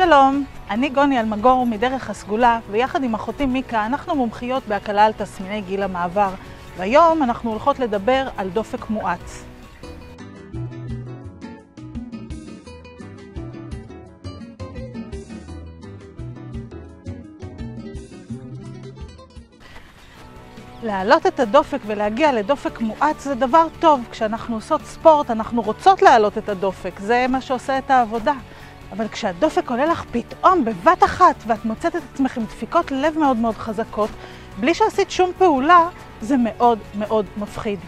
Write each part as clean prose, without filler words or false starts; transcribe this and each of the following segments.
שלום, אני גוני אלמגור מדרך הסגולה, ויחד עם אחותי מיקה אנחנו מומחיות בהקלה על תסמיני גיל המעבר, והיום אנחנו הולכות לדבר על דופק מואץ. להעלות את הדופק ולהגיע לדופק מואץ זה דבר טוב. כשאנחנו עושות ספורט אנחנו רוצות להעלות את הדופק, זה מה שעושה את העבודה. אבל כשהדופק עולה לך פתאום בבת אחת ואת מוצאת את עצמך עם דפיקות לב מאוד מאוד חזקות, בלי שעשית שום פעולה, זה מאוד מאוד מפחיד.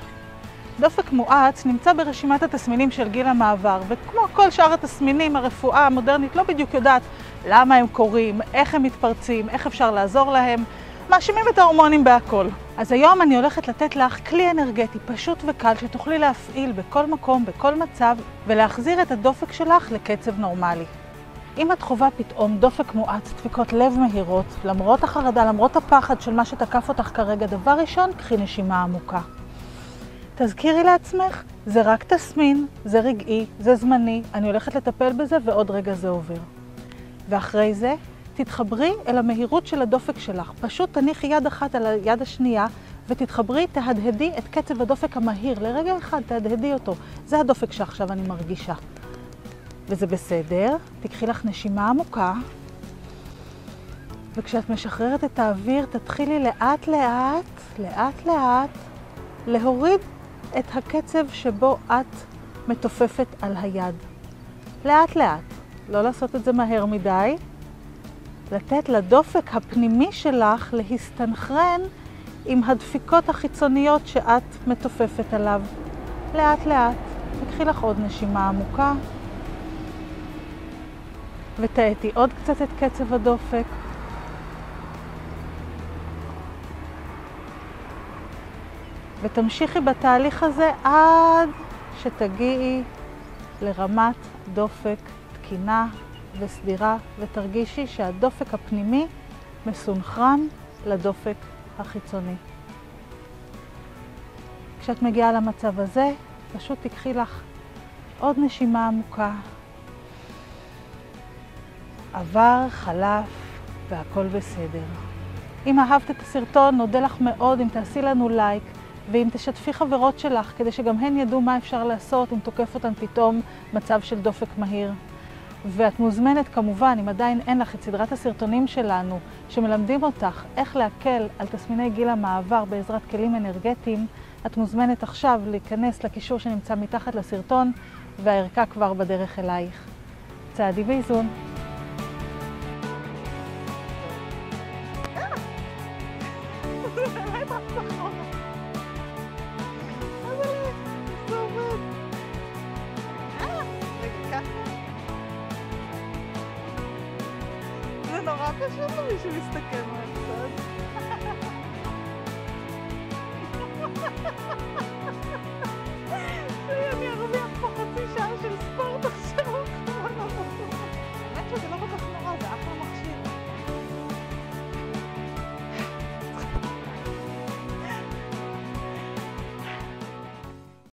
דופק מואץ נמצא ברשימת התסמינים של גיל המעבר, וכמו כל שאר התסמינים, הרפואה המודרנית לא בדיוק יודעת למה הם קורים, איך הם מתפרצים, איך אפשר לעזור להם, מאשימים את ההורמונים בהכל. אז היום אני הולכת לתת לך כלי אנרגטי פשוט וקל שתוכלי להפעיל בכל מקום, בכל מצב, ולהחזיר את הדופק שלך לקצב נורמלי. אם את חווה פתאום דופק מואץ, דפיקות לב מהירות, למרות החרדה, למרות הפחד של מה שתקף אותך כרגע, דבר ראשון, קחי נשימה עמוקה. תזכירי לעצמך, זה רק תסמין, זה רגעי, זה זמני, אני הולכת לטפל בזה ועוד רגע זה עובר. ואחרי זה, תתחברי אל המהירות של הדופק שלך. פשוט תניחי יד אחת על היד השנייה ותתחברי, תהדהדי את קצב הדופק המהיר. לרגע אחד תהדהדי אותו. זה הדופק שעכשיו אני מרגישה. וזה בסדר. תקחי לך נשימה עמוקה. וכשאת משחררת את האוויר, תתחילי לאט לאט להוריד את הקצב שבו את מתופפת על היד. לאט לאט. לא לעשות את זה מהר מדי. לתת לדופק הפנימי שלך להסתנכרן עם הדפיקות החיצוניות שאת מתופפת עליו. לאט לאט. תקחי לך עוד נשימה עמוקה. ותאטי עוד קצת את קצב הדופק. ותמשיכי בתהליך הזה עד שתגיעי לרמת דופק תקינה וסדירה, ותרגישי שהדופק הפנימי מסונכרן לדופק החיצוני. כשאת מגיעה למצב הזה, פשוט תקחי לך עוד נשימה עמוקה. עבר, חלף, והכל בסדר. אם אהבת את הסרטון, נודה לך מאוד אם תעשי לנו לייק, ואם תשתפי חברות שלך, כדי שגם הן ידעו מה אפשר לעשות אם תוקף אותן פתאום מצב של דופק מהיר. ואת מוזמנת כמובן, אם עדיין אין לך את סדרת הסרטונים שלנו, שמלמדים אותך איך להקל על תסמיני גיל המעבר בעזרת כלים אנרגטיים, את מוזמנת עכשיו להיכנס לקישור שנמצא מתחת לסרטון, והערכה כבר בדרך אלייך. צעדי באיזון. זה נורא פשוט למי שמסתכל עליי.